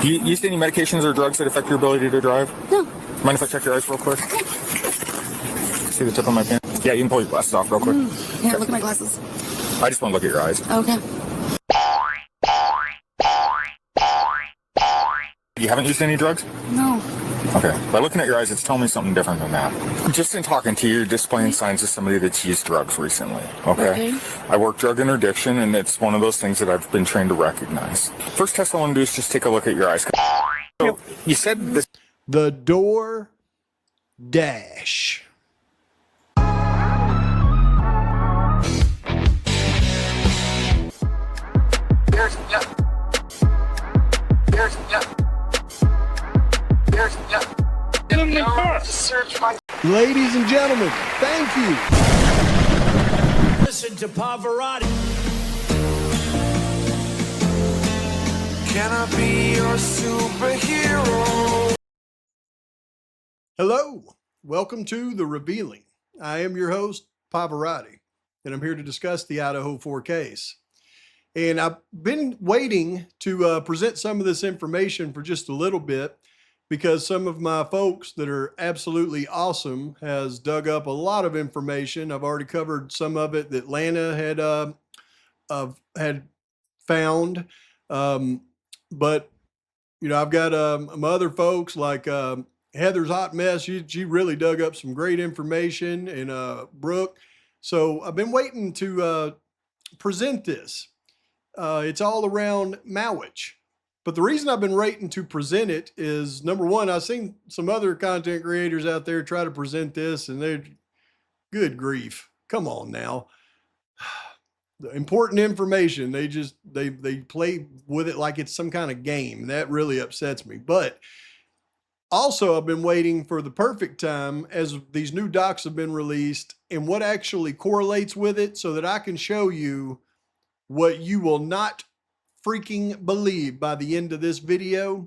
You used any medications or drugs that affect your ability to drive? No. Mind if I check your eyes real quick? See the tip of my pen? Yeah, you can pull your glasses off real quick. Here, look at my glasses. I just want to look at your eyes. Okay. You haven't used any drugs? No. Okay. By looking at your eyes, it's telling me something different than that. Just in talking to you, you're displaying signs of somebody that's used drugs recently. Okay? I work drug interdiction, and it's one of those things that I've been trained to recognize. First test I want to do is just take a look at your eyes. So you said this. The door dash. Ladies and gentlemen, thank you. Listen to Pavarotti. Can I be your superhero? Hello, welcome to The Revealing. I am your host, Pavarotti, and I'm here to discuss the Idaho 4 case. And I've been waiting to present some of this information for just a little bit because some of my folks that are absolutely awesome has dug up a lot of information. I've already covered some of it that Lana had found. But, you know, I've got my other folks like Heather's Hot Mess. She really dug up some great information, and Brooke. So I've been waiting to present this. It's all around Mauitch. But the reason I've been waiting to present it is, number one, I've seen some other content creators out there try to present this, and they're, good grief. Come on now. The important information, they play with it like it's some kind of game. That really upsets me. But also, I've been waiting for the perfect time as these new docs have been released and what actually correlates with it so that I can show you what you will not freaking believe by the end of this video.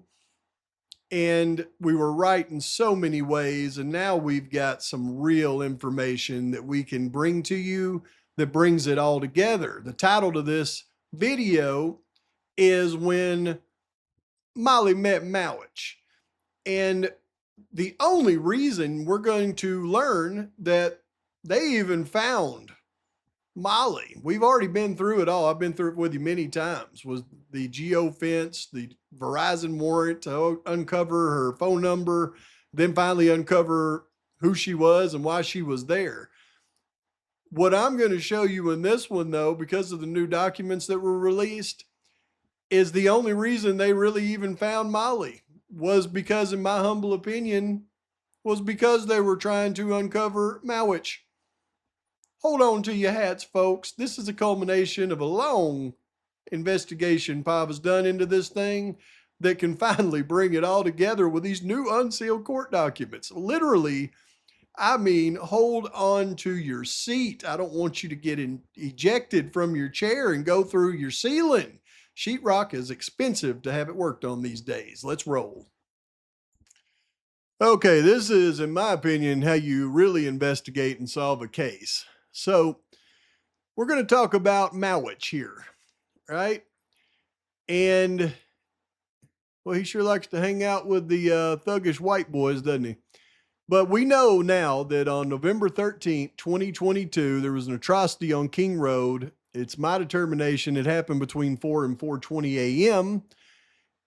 And we were right in so many ways, and now we've got some real information that we can bring to you that brings it all together. The title to this video is When Molly Met Mauitch. And the only reason we're going to learn that they even found Molly, we've already been through it all. I've been through it with you many times, was the geo-fence, the Verizon warrant to uncover her phone number, then finally uncover who she was and why she was there. What I'm going to show you in this one, though, because of the new documents that were released, is the only reason they really even found Molly was because, in my humble opinion, was because they were trying to uncover Mauitch. Hold on to your hats, folks. This is a culmination of a long investigation Pav has done into this thing that can finally bring it all together with these new unsealed court documents. Literally, I mean, hold on to your seat. I don't want you to get ejected from your chair and go through your ceiling. Sheetrock is expensive to have it worked on these days. Let's roll. Okay, this is, in my opinion, how you really investigate and solve a case. So we're going to talk about Mauitch here, right? And, well, he sure likes to hang out with the thuggish white boys, doesn't he? But we know now that on November 13th, 2022, there was an atrocity on King Road. It's my determination it happened between 4 and 4:20 a.m.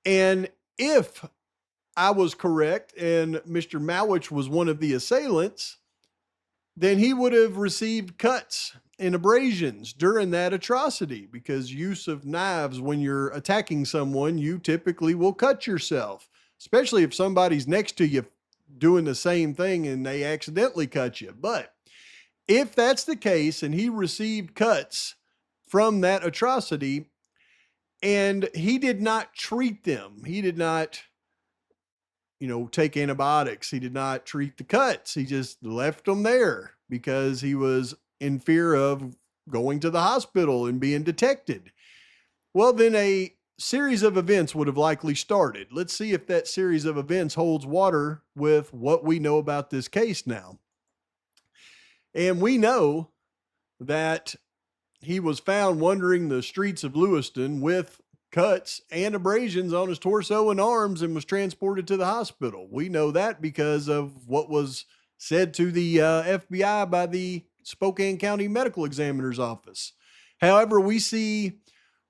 And if I was correct and Mr. Mauitch was one of the assailants, then he would have received cuts and abrasions during that atrocity, because use of knives when you're attacking someone, you typically will cut yourself, especially if somebody's next to you doing the same thing and they accidentally cut you. But if that's the case and he received cuts from that atrocity and he did not treat them, he did not, take antibiotics. He did not treat the cuts. He just left them there because he was in fear of going to the hospital and being detected. Well, then a series of events would have likely started. Let's see if that series of events holds water with what we know about this case now. And we know that he was found wandering the streets of Lewiston with cuts and abrasions on his torso and arms and was transported to the hospital. We know that because of what was said to the FBI by the Spokane County Medical Examiner's Office. However, we see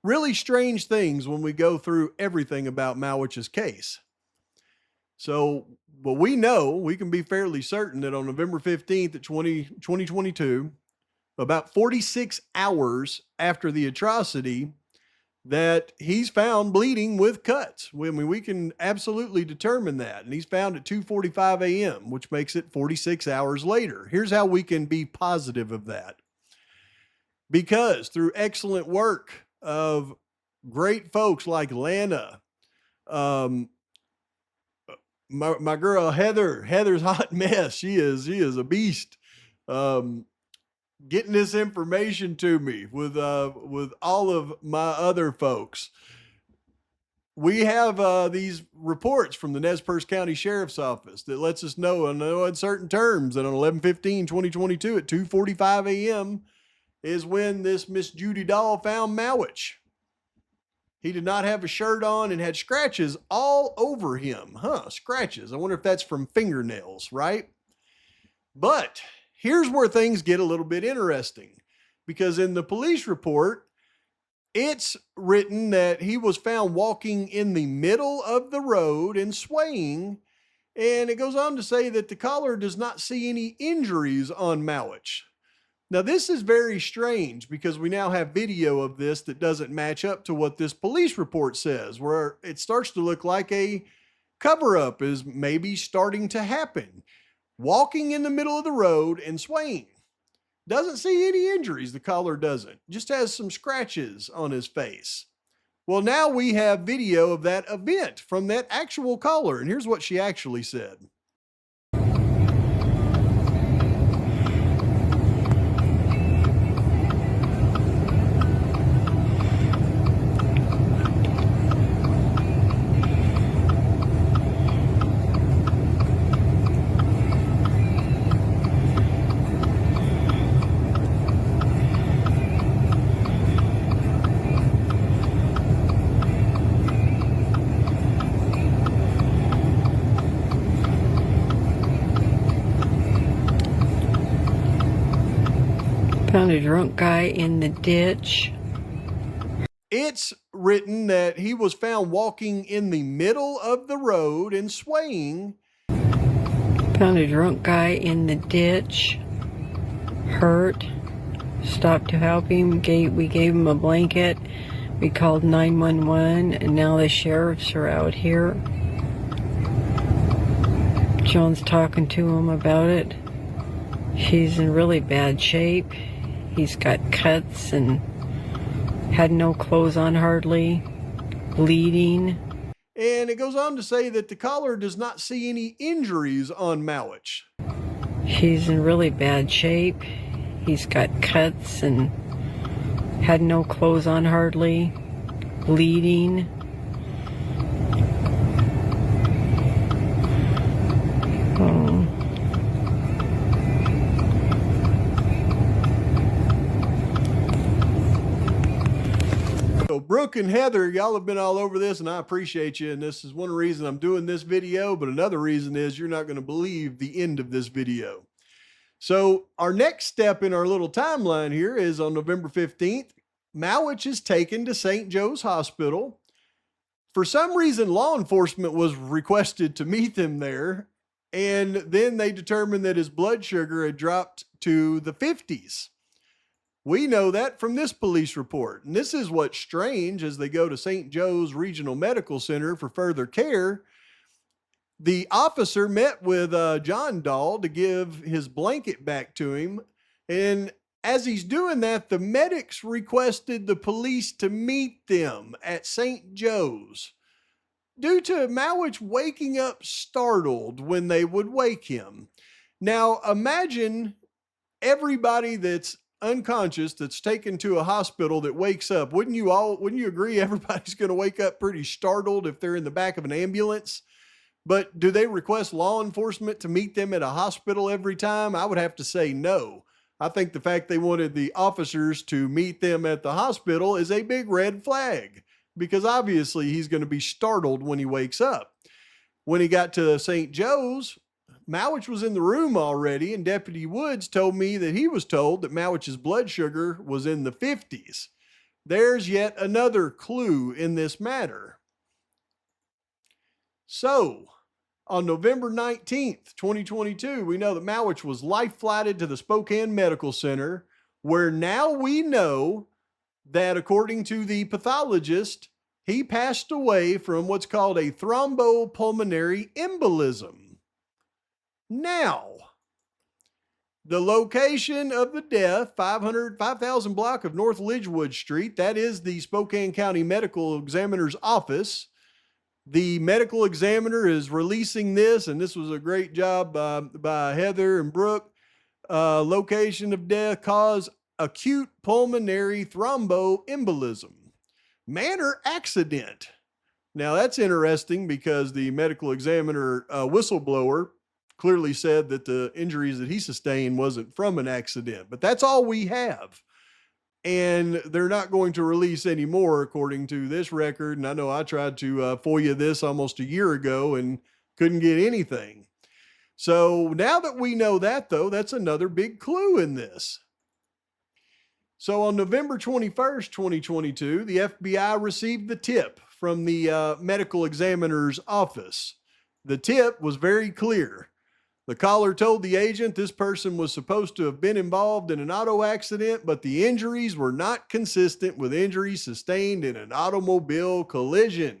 really strange things when we go through everything about Mauitch's case. So, but we know, we can be fairly certain that on November 15th of 2022, about 46 hours after the atrocity, that he's found bleeding with cuts. I mean, we can absolutely determine that. And he's found at 2:45 a.m., which makes it 46 hours later. Here's how we can be positive of that. Because through excellent work of great folks like Lana, my girl Heather's hot mess. She is a beast. Getting this information to me with all of my other folks. We have these reports from the Nez Perce County Sheriff's Office that lets us know in no uncertain terms that on 11/15/2022 at 2:45 a.m. is when this Miss Judy Dahl found Mauitch. He did not have a shirt on and had scratches all over him. Scratches. I wonder if that's from fingernails, right? But here's where things get a little bit interesting, because in the police report, it's written that he was found walking in the middle of the road and swaying. And it goes on to say that the caller does not see any injuries on Mauitch. Now, this is very strange because we now have video of this that doesn't match up to what this police report says, where it starts to look like a cover-up is maybe starting to happen. Walking in the middle of the road and swaying. Doesn't see any injuries, the caller doesn't. Just has some scratches on his face. Well, now we have video of that event from that actual caller, and here's what she actually said. Found a drunk guy in the ditch. It's written that he was found walking in the middle of the road and swaying. Found a drunk guy in the ditch, hurt. Stopped to help him. We gave him a blanket. We called 911, and now the sheriffs are out here. Joan's talking to him about it. He's in really bad shape. He's got cuts and had no clothes on hardly, bleeding. And it goes on to say that the caller does not see any injuries on Mauitch. He's in really bad shape. He's got cuts and had no clothes on hardly, bleeding. So Brooke and Heather, y'all have been all over this, and I appreciate you. And this is one reason I'm doing this video, but another reason is you're not going to believe the end of this video. So our next step in our little timeline here is on November 15th, Mauitch is taken to St. Joe's Hospital. For some reason, law enforcement was requested to meet him there, and then they determined that his blood sugar had dropped to the 50s. We know that from this police report. And this is what's strange as they go to St. Joe's Regional Medical Center for further care. The officer met with John Dahl to give his blanket back to him. And as he's doing that, the medics requested the police to meet them at St. Joe's due to Mauitch waking up startled when they would wake him. Now, imagine everybody that's unconscious that's taken to a hospital that wakes up. Wouldn't you agree everybody's going to wake up pretty startled if they're in the back of an ambulance? But do they request law enforcement to meet them at a hospital every time? I would have to say no. I think the fact they wanted the officers to meet them at the hospital is a big red flag. because obviously he's going to be startled when he wakes up. When he got to St. Joe's, Mauitch was in the room already, and Deputy Woods told me that he was told that Mauitch's blood sugar was in the 50s. There's yet another clue in this matter. So, on November 19th, 2022, we know that Mauitch was life-flighted to the Spokane Medical Center, where now we know that, according to the pathologist, he passed away from what's called a thrombopulmonary embolism. Now, the location of the death, 5000 block of North Lidgewood Street, that is the Spokane County Medical Examiner's office. The medical examiner is releasing this, and this was a great job by Heather and Brooke. Location of death, cause acute pulmonary thromboembolism. Manner accident. Now that's interesting because the medical examiner whistleblower clearly said that the injuries that he sustained wasn't from an accident, but that's all we have. And they're not going to release any more according to this record. And I know I tried to FOIA this almost a year ago and couldn't get anything. So now that we know that, though, that's another big clue in this. So on November 21st, 2022, the FBI received the tip from the medical examiner's office. The tip was very clear. The caller told the agent this person was supposed to have been involved in an auto accident, but the injuries were not consistent with injuries sustained in an automobile collision.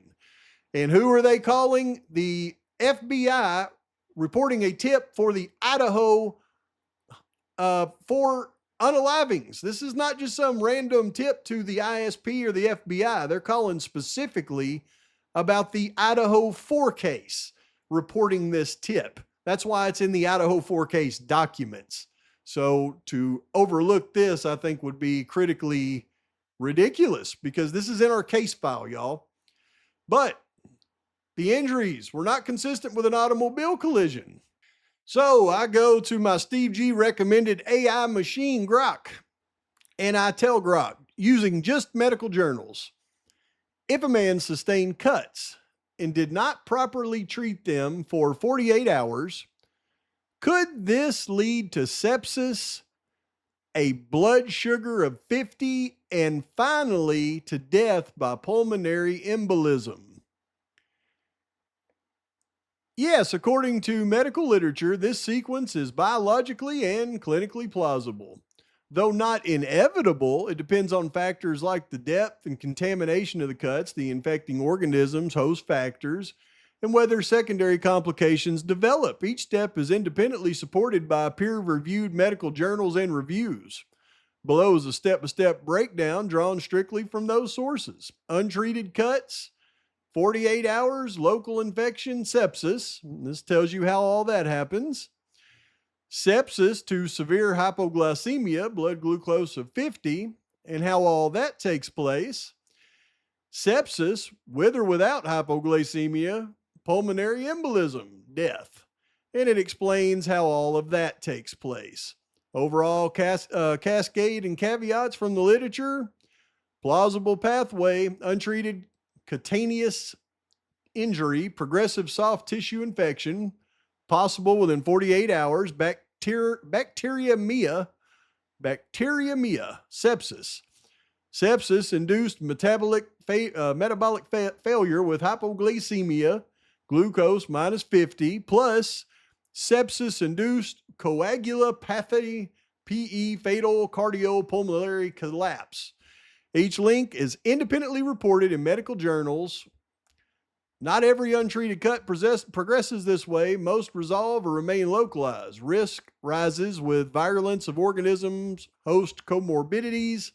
And who are they calling? The FBI reporting a tip for the Idaho for unalivings. This is not just some random tip to the ISP or the FBI. They're calling specifically about the Idaho 4 case, reporting this tip. That's why it's in the Idaho 4 case documents. So to overlook this, I think, would be critically ridiculous because this is in our case file, y'all. But the injuries were not consistent with an automobile collision. So I go to my Steve G recommended AI machine, Grok, and I tell Grok, using just medical journals, if a man sustained cuts and did not properly treat them for 48 hours, could this lead to sepsis, a blood sugar of 50, and finally to death by pulmonary embolism? Yes, according to medical literature, this sequence is biologically and clinically plausible. Though not inevitable, it depends on factors like the depth and contamination of the cuts, the infecting organisms, host factors, and whether secondary complications develop. Each step is independently supported by peer-reviewed medical journals and reviews. Below is a step-by-step breakdown drawn strictly from those sources. Untreated cuts, 48 hours, local infection, sepsis. This tells you how all that happens. Sepsis to severe hypoglycemia, blood glucose of 50, and how all that takes place. Sepsis, with or without hypoglycemia, pulmonary embolism, death. And it explains how all of that takes place. Overall cascade and caveats from the literature: plausible pathway, untreated cutaneous injury, progressive soft tissue infection, possible within 48 hours, bacteremia, sepsis. Sepsis-induced metabolic failure with hypoglycemia, glucose minus 50, plus sepsis-induced coagulopathy, PE, fatal cardiopulmonary collapse. Each link is independently reported in medical journals. Not every untreated cut progresses this way. Most resolve or remain localized. Risk rises with virulence of organisms, host comorbidities,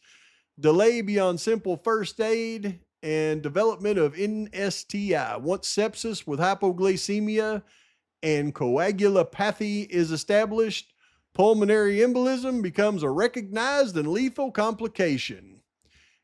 delay beyond simple first aid, and development of NSTI. Once sepsis with hypoglycemia and coagulopathy is established, pulmonary embolism becomes a recognized and lethal complication.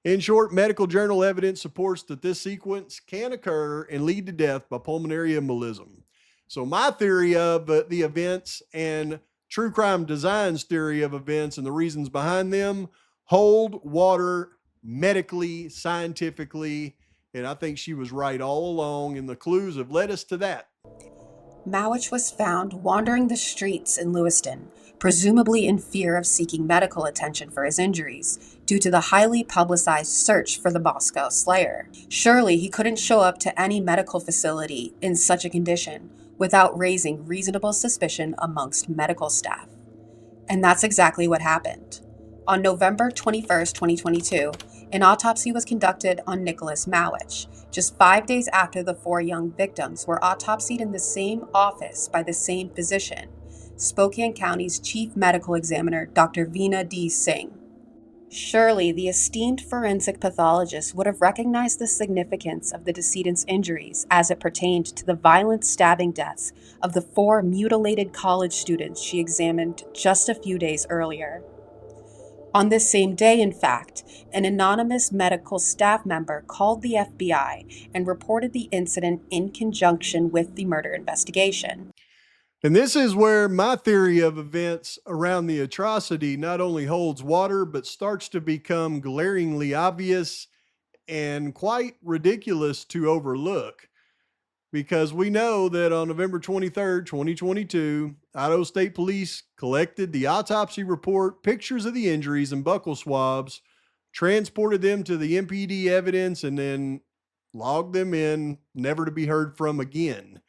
In short, medical journal evidence supports that this sequence can occur and lead to death by pulmonary embolism. So my theory of the events and True Crime Design's theory of events and the reasons behind them hold water medically, scientifically, And I think she was right all along, and the clues have led us to that. Mauitch was found wandering the streets in Lewiston, presumably in fear of seeking medical attention for his injuries, due to the highly publicized search for the Moscow Slayer. Surely he couldn't show up to any medical facility in such a condition without raising reasonable suspicion amongst medical staff. And that's exactly what happened. On November 21st, 2022, an autopsy was conducted on Nicholas Mauitch, just 5 days after the 4 young victims were autopsied in the same office by the same physician, Spokane County's Chief Medical Examiner, Dr. Veena D. Singh. Surely the esteemed forensic pathologist would have recognized the significance of the decedent's injuries as it pertained to the violent stabbing deaths of the 4 mutilated college students she examined just a few days earlier. On this same day, in fact, an anonymous medical staff member called the FBI and reported the incident in conjunction with the murder investigation. And this is where my theory of events around the atrocity not only holds water, but starts to become glaringly obvious and quite ridiculous to overlook. Because we know that on November 23rd, 2022, Idaho State Police collected the autopsy report, pictures of the injuries, and buccal swabs, transported them to the MPD evidence, and then logged them in, never to be heard from again.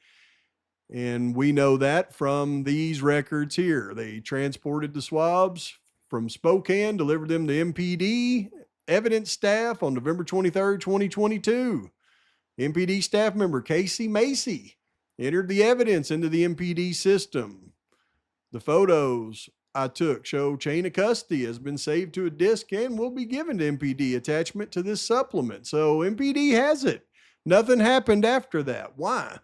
And we know that from these records here. They transported the swabs from Spokane, delivered them to MPD evidence staff on November 23rd, 2022. MPD staff member Casey Macy entered the evidence into the MPD system. The photos I took show chain of custody has been saved to a disk and will be given to MPD attachment to this supplement. So MPD has it. Nothing happened after that. Why?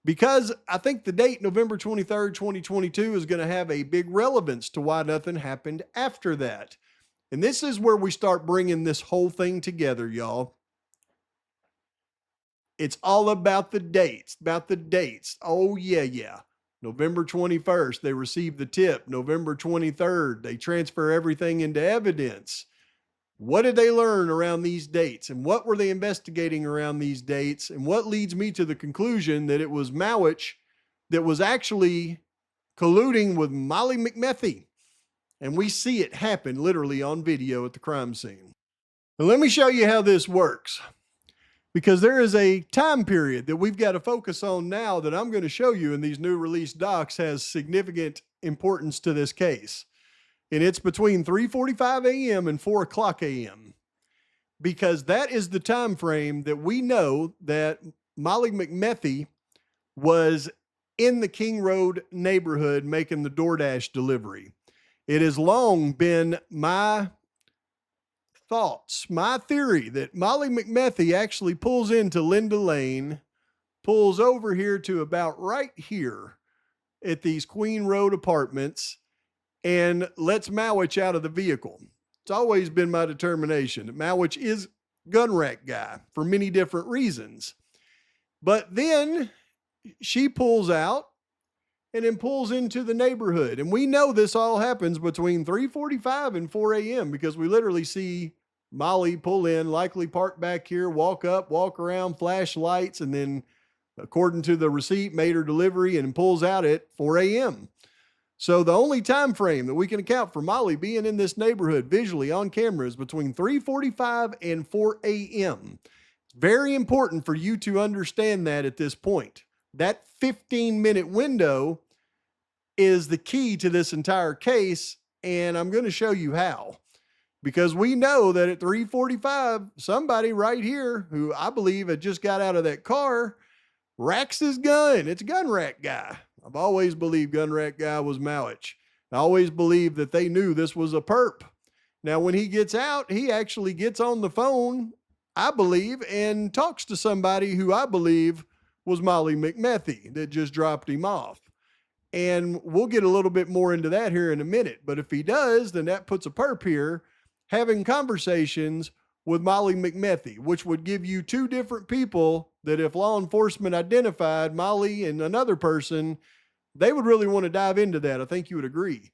Because I think the date November 23rd, 2022 is going to have a big relevance to why nothing happened after that. And this is where we start bringing this whole thing together, y'all. It's all about the dates, Oh, yeah. November 21st, they received the tip. November 23rd, they transfer everything into evidence. What did they learn around these dates? And what were they investigating around these dates? And what leads me to the conclusion that it was Mauitch that was actually colluding with Molly McMethy. And we see it happen literally on video at the crime scene. And let me show you how this works. Because there is a time period that we've got to focus on now that I'm going to show you in these new release docs has significant importance to this case. And it's between 3:45 a.m. and 4 o'clock a.m. Because that is the time frame that we know that Molly McMethy was in the King Road neighborhood making the DoorDash delivery. It has long been my theory that Molly McMethy actually pulls into Linda Lane, pulls over here to about right here at these Queen Road apartments, and lets Mauitch out of the vehicle. It's always been my determination that Mauitch is gun rack guy for many different reasons. But then she pulls out and then pulls into the neighborhood. And we know this all happens between 3:45 and 4 a.m. because we literally see Molly pull in, likely park back here, walk up, walk around, flash lights, and then, according to the receipt, made her delivery and pulls out at 4 a.m. So the only time frame that we can account for Molly being in this neighborhood visually on camera is between 3:45 and 4 a.m. It's very important for you to understand that at this point. That 15-minute window is the key to this entire case, and I'm going to show you how. Because we know that at 3:45, somebody right here who I believe had just got out of that car racks his gun. It's a gun rack guy. I've always believed gun rack guy was Mauitch. I always believed that they knew this was a perp. Now, when he gets out, he actually gets on the phone, I believe, and talks to somebody who I believe was Molly McMethy that just dropped him off. And we'll get a little bit more into that here in a minute. But if he does, then that puts a perp here having conversations with Molly McMethy, which would give you 2 different people that if law enforcement identified Molly and another person, they would really want to dive into that. I think you would agree.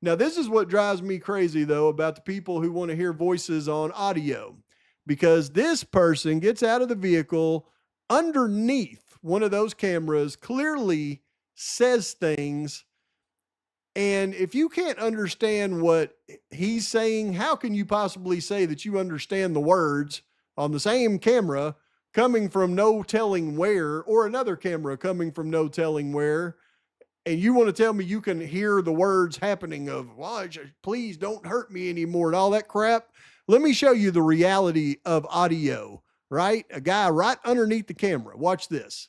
Now, this is what drives me crazy, though, about the people who want to hear voices on audio. because this person gets out of the vehicle underneath one of those cameras, clearly says things. And if you can't understand what he's saying, how can you possibly say that you understand the words on the same camera coming from no telling where, or another camera coming from no telling where? And you want to tell me you can hear the words happening of, well, please don't hurt me anymore and all that crap? Let me show you the reality of audio, right? A guy right underneath the camera. Watch this.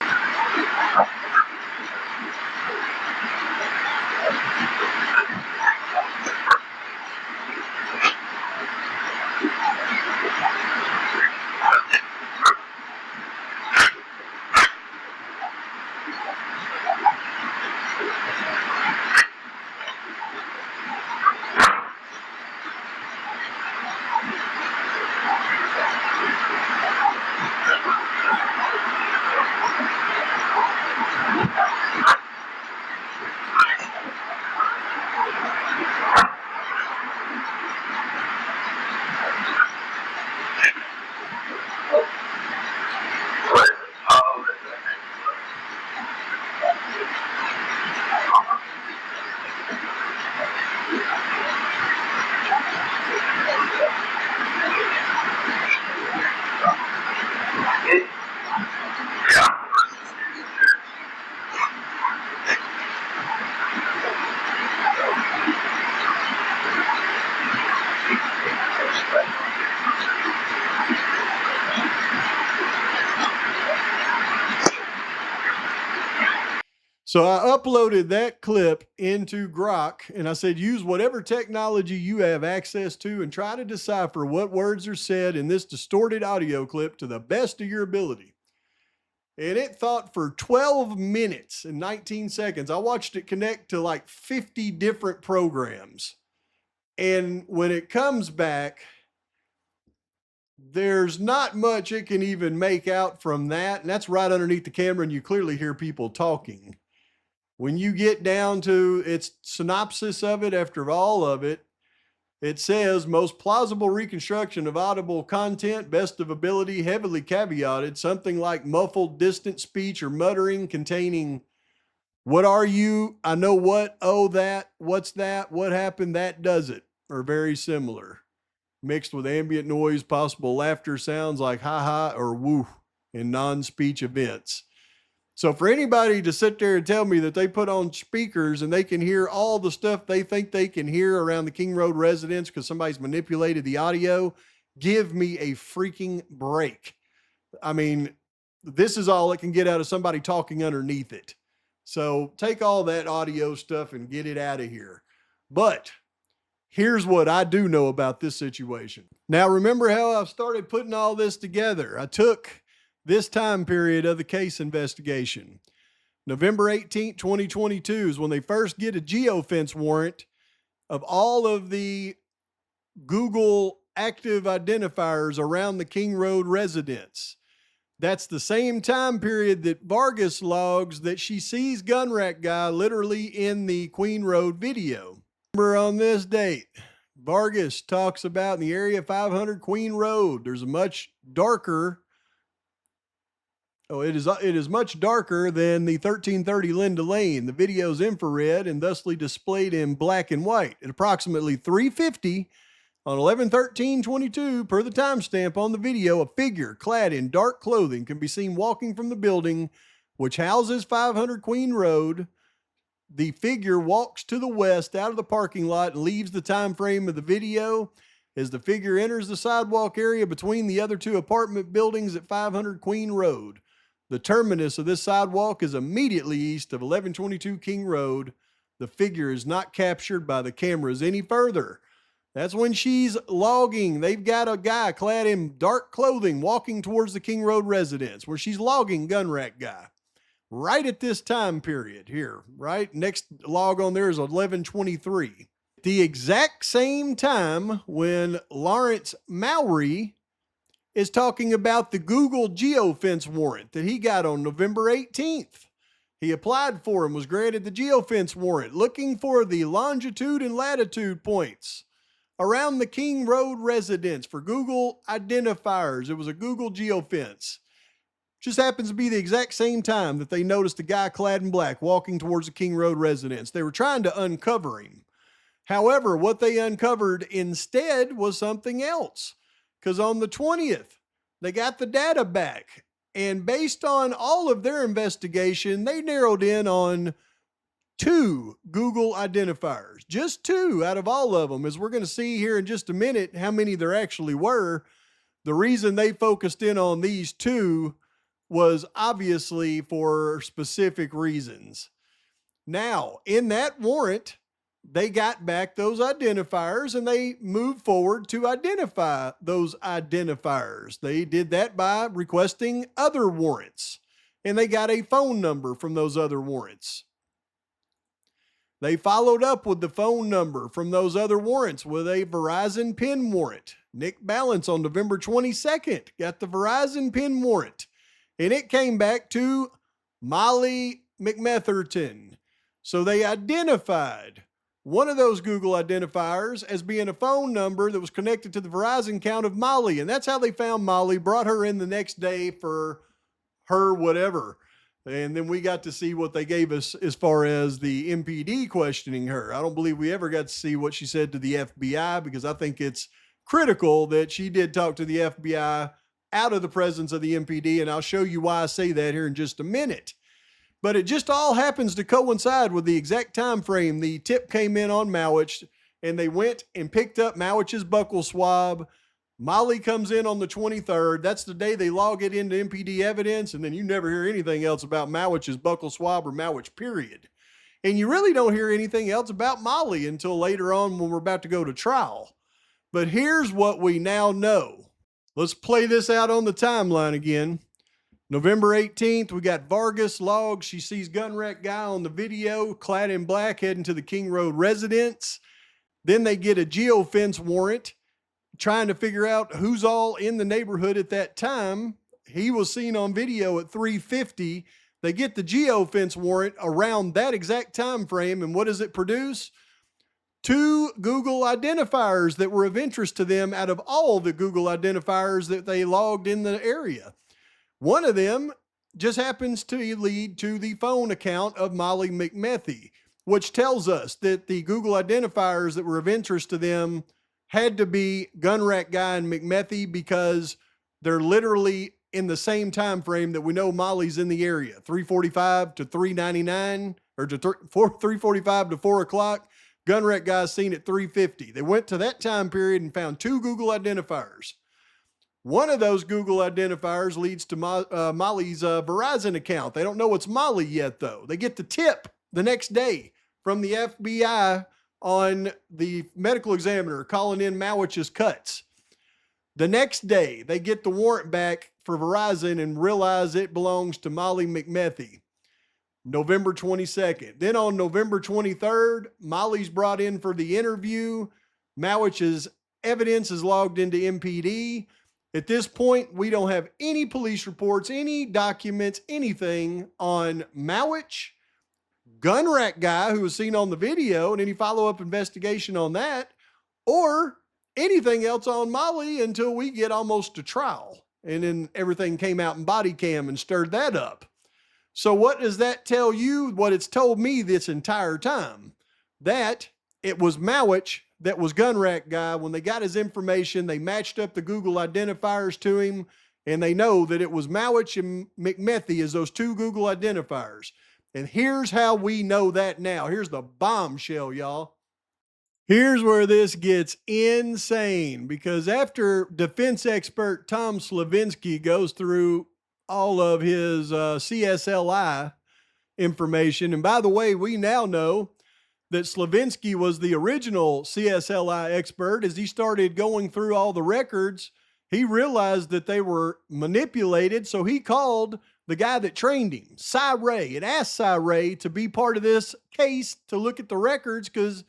So I uploaded that clip into Grok and I said, use whatever technology you have access to and try to decipher what words are said in this distorted audio clip to the best of your ability. And it thought for 12 minutes and 19 seconds. I watched it connect to like 50 different programs. And when it comes back, there's not much it can even make out from that. And that's right underneath the camera, and you clearly hear people talking. When you get down to its synopsis of it, after all of it, it says most plausible reconstruction of audible content, best of ability, heavily caveated, something like muffled distant speech or muttering containing, what are you? I know what, oh, that, what's that, what happened, that does it, or very similar, mixed with ambient noise, possible laughter sounds like ha ha or woo in non-speech events. So for anybody to sit there and tell me that they put on speakers and they can hear all the stuff they think they can hear around the King Road residence because somebody's manipulated the audio, give me a freaking break. I mean, this is all it can get out of somebody talking underneath it. So take all that audio stuff and get it out of here. But here's what I do know about this situation. Now, remember how I started putting all this together? I took this time period of the case investigation. November 18, 2022 is when they first get a geo-fence warrant of all of the Google active identifiers around the King Road residence. That's the same time period that Vargas logs that she sees gun rack guy literally in the Queen Road video. Remember on this date, Vargas talks about in the area 500 Queen Road, there's a much darker it is much darker than the 1330 Linda Lane. The video is infrared and thusly displayed in black and white. At approximately 3:50 on 11/13/22, per the timestamp on the video, a figure clad in dark clothing can be seen walking from the building which houses 500 Queen Road. The figure walks to the west out of the parking lot and leaves the time frame of the video as the figure enters the sidewalk area between the other two apartment buildings at 500 Queen Road. The terminus of this sidewalk is immediately east of 1122 King Road. The figure is not captured by the cameras any further. That's when she's logging. They've got a guy clad in dark clothing walking towards the King Road residence where she's logging gun rack guy. Right at this time period here, right? Next log on there is 11:23. The exact same time when Lawrence Maury is talking about the Google geo-fence warrant that he got on November 18th. He applied for and was granted the geo-fence warrant, looking for the longitude and latitude points around the King Road residence for Google identifiers. It was a Google geo-fence. Just happens to be the exact same time that they noticed a guy clad in black walking towards the King Road residence. They were trying to uncover him. However, what they uncovered instead was something else. Because on the 20th, they got the data back. And based on all of their investigation, they narrowed in on 2 Google identifiers. Just 2 out of all of them, as we're going to see here in just a minute how many there actually were. The reason they focused in on these 2 was obviously for specific reasons. Now, in that warrant, they got back those identifiers and they moved forward to identify those identifiers. They did that by requesting other warrants, and they got a phone number from those other warrants. They followed up with the phone number from those other warrants with a Verizon PIN warrant. Nick Balance on November 22nd got the Verizon PIN warrant, and it came back to Molly McMetherton. So they identified one of those Google identifiers as being a phone number that was connected to the Verizon account of Molly. And that's how they found Molly, brought her in the next day for her whatever. And then we got to see what they gave us as far as the MPD questioning her. I don't believe we ever got to see what she said to the FBI, because I think it's critical that she did talk to the FBI out of the presence of the MPD. And I'll show you why I say that here in just a minute. But it just all happens to coincide with the exact time frame the tip came in on Mauitch, and they went and picked up Mauitch's buccal swab. Molly comes in on the 23rd. That's the day they log it into MPD evidence, and then you never hear anything else about Mauitch's buccal swab or Mauitch, period. And you really don't hear anything else about Molly until later on when we're about to go to trial. But here's what we now know. Let's play this out on the timeline again. November 18th, we got Vargas logs. She sees gun rack guy on the video, clad in black, heading to the King Road residence. Then they get a geo-fence warrant, trying to figure out who's all in the neighborhood at that time. He was seen on video at 3:50. They get the geo-fence warrant around that exact time frame, and what does it produce? 2 Google identifiers that were of interest to them out of all the Google identifiers that they logged in the area. One of them just happens to lead to the phone account of Molly McMethy, which tells us that the Google identifiers that were of interest to them had to be gun rack guy and McMethy, because they're literally in the same time frame that we know Molly's in the area, 3:45 to 3:99, or to 3:45 to 4 o'clock. Gun rack guy's seen at 3:50. They went to that time period and found 2 Google identifiers. One of those Google identifiers leads to Molly's Verizon account. They don't know it's Molly yet, though. They get the tip the next day from the FBI on the medical examiner calling in Mauitch's cuts. The next day, they get the warrant back for Verizon and realize it belongs to Molly McMethy. November 22nd. Then on November 23rd, Molly's brought in for the interview. Mauitch's evidence is logged into MPD. At this point, we don't have any police reports, any documents, anything on Mauitch, gun rack guy who was seen on the video, and any follow-up investigation on that, or anything else on Molly until we get almost to trial. And then everything came out in body cam and stirred that up. So what does that tell you? What it's told me this entire time, that it was Mauitch that was gun rack guy. When they got his information, they matched up the Google identifiers to him, and they know that it was Mauitch and McMethy as those 2 Google identifiers. And here's how we know that now. Here's the bombshell, y'all. Here's where this gets insane, because after defense expert Tom Slavinsky goes through all of his CSLI information, and by the way, we now know that Slavinsky was the original CSLI expert. As he started going through all the records, he realized that they were manipulated, so he called the guy that trained him, Cy Ray, and asked Cy Ray to be part of this case to look at the records because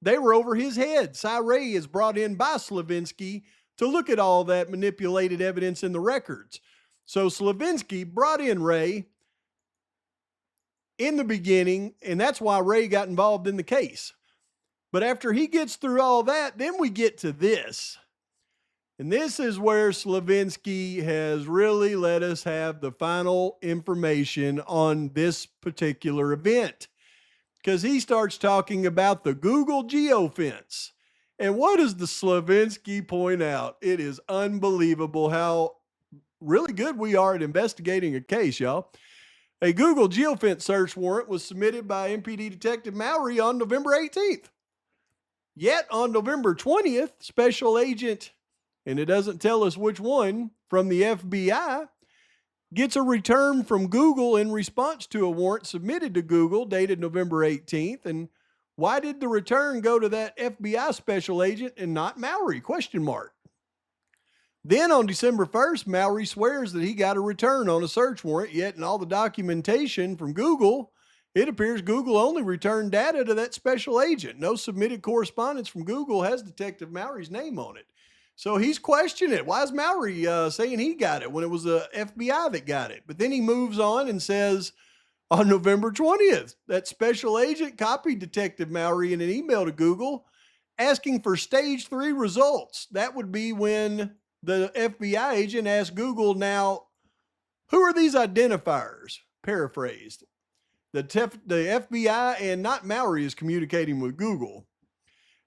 they were over his head. Cy Ray is brought in by Slavinsky to look at all that manipulated evidence in the records. So Slavinsky brought in Ray in the beginning, and that's why Ray got involved in the case. But after he gets through all that, then we get to this. And this is where Slavinsky has really let us have the final information on this particular event. Because he starts talking about the Google geo-fence. And what does the Slavinsky point out? It is unbelievable how really good we are at investigating a case, y'all. A Google geo-fence search warrant was submitted by MPD Detective Maury on November 18th. Yet on November 20th, Special Agent, and it doesn't tell us which one, from the FBI, gets a return from Google in response to a warrant submitted to Google dated November 18th. And why did the return go to that FBI special agent and not Maury? Question mark. Then on December 1st, Maury swears that he got a return on a search warrant, yet in all the documentation from Google, it appears Google only returned data to that special agent. No submitted correspondence from Google has Detective Maury's name on it. So he's questioning it. Why is Maury saying he got it when it was the FBI that got it? But then he moves on and says on November 20th, that special agent copied Detective Maury in an email to Google asking for stage 3 results. That would be when the FBI agent asked Google, now, who are these identifiers? Paraphrased. The FBI and not Maury is communicating with Google.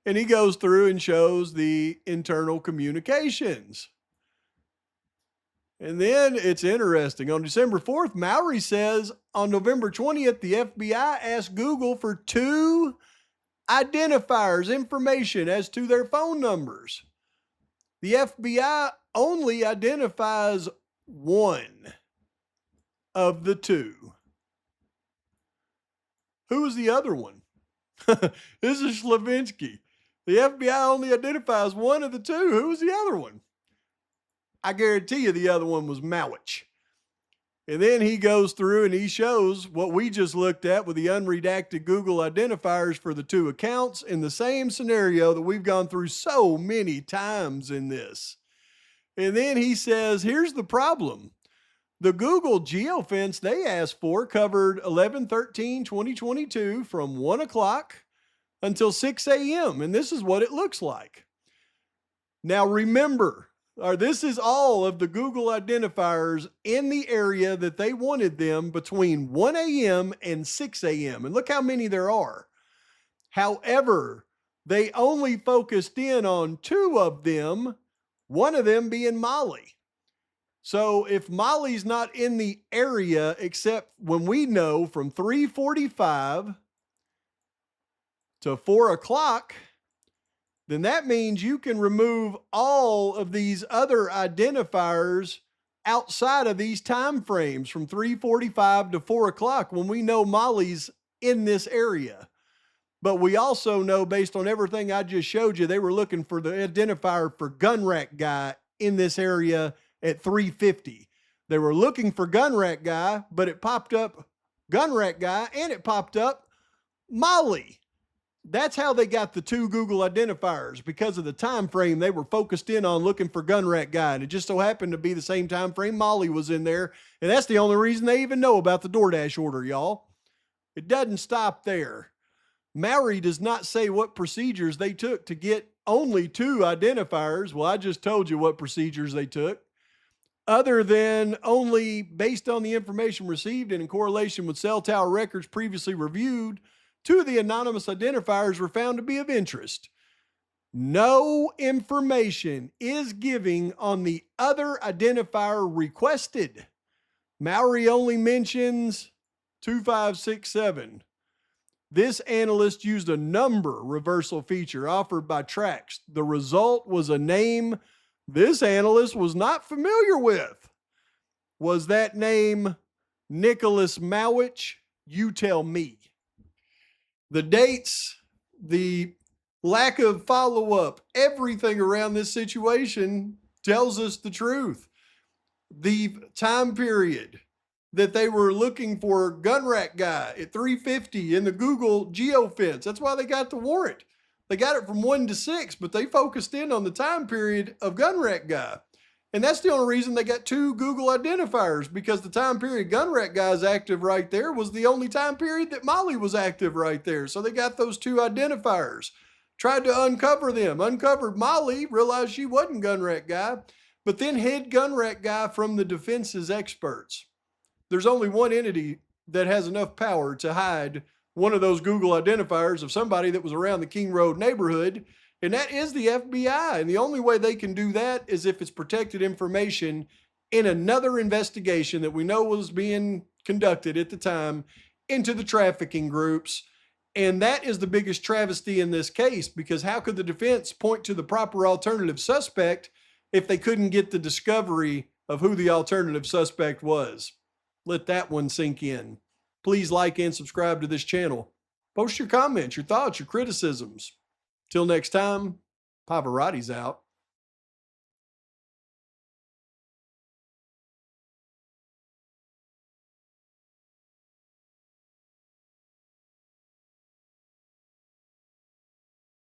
And he goes through and shows the internal communications. And then it's interesting. On December 4th, Maury says on November 20th, the FBI asked Google for 2 identifiers, information as to their phone numbers. The FBI only identifies 1 of the 2. Who is the other one? This is Slavinsky. The FBI only identifies 1 of the 2. Who was the other one? I guarantee you the other one was Mauitch. And then he goes through and he shows what we just looked at with the unredacted Google identifiers for the 2 accounts in the same scenario that we've gone through so many times in this. And then he says, here's the problem. The Google geo-fence they asked for covered 11/13/2022 from 1 o'clock until 6 a.m. And this is what it looks like. Now remember, this is all of the Google identifiers in the area that they wanted them between 1 a.m. and 6 a.m. And look how many there are. However, they only focused in on 2 of them, one of them being Molly. So if Molly's not in the area, except when we know from 3:45 to 4 o'clock, then that means you can remove all of these other identifiers outside of these time frames from 3:45 to 4 o'clock when we know Molly's in this area. But we also know, based on everything I just showed you, they were looking for the identifier for gun rack guy in this area at 3:50. They were looking for gun rack guy, but it popped up gun rack guy and it popped up Molly. That's how they got the 2 Google identifiers, because of the time frame they were focused in on looking for gun rack guy. And it just so happened to be the same time frame Molly was in there. And that's the only reason they even know about the DoorDash order, y'all. It doesn't stop there. Maury does not say what procedures they took to get only 2 identifiers. Well, I just told you what procedures they took. Other than only based on the information received and in correlation with cell tower records previously reviewed, 2 of the anonymous identifiers were found to be of interest. No information is given on the other identifier requested. Maury only mentions 2567. This analyst used a number reversal feature offered by Trax. The result was a name this analyst was not familiar with. Was that name Nicholas Mauitch? You tell me. The dates, the lack of follow-up, everything around this situation tells us the truth. The time period that they were looking for gun rack guy at 3:50 in the Google geo-fence. That's why they got the warrant. They got it from 1 to 6, but they focused in on the time period of gun rack guy. And that's the only reason they got 2 Google identifiers, because the time period gun rack guy is active right there was the only time period that Molly was active right there. So they got those 2 identifiers. tried to uncover them, uncovered Molly, realized she wasn't gun wreck guy, but then hid gun wreck guy from the defense's experts. There's only one entity that has enough power to hide one of those Google identifiers of somebody that was around the King Road neighborhood, and that is the FBI. And the only way they can do that is if it's protected information in another investigation that we know was being conducted at the time into the trafficking groups. And that is the biggest travesty in this case, because how could the defense point to the proper alternative suspect if they couldn't get the discovery of who the alternative suspect was? Let that one sink in. Please like and subscribe to this channel. Post your comments, your thoughts, your criticisms. Till next time, Pavarotti's out.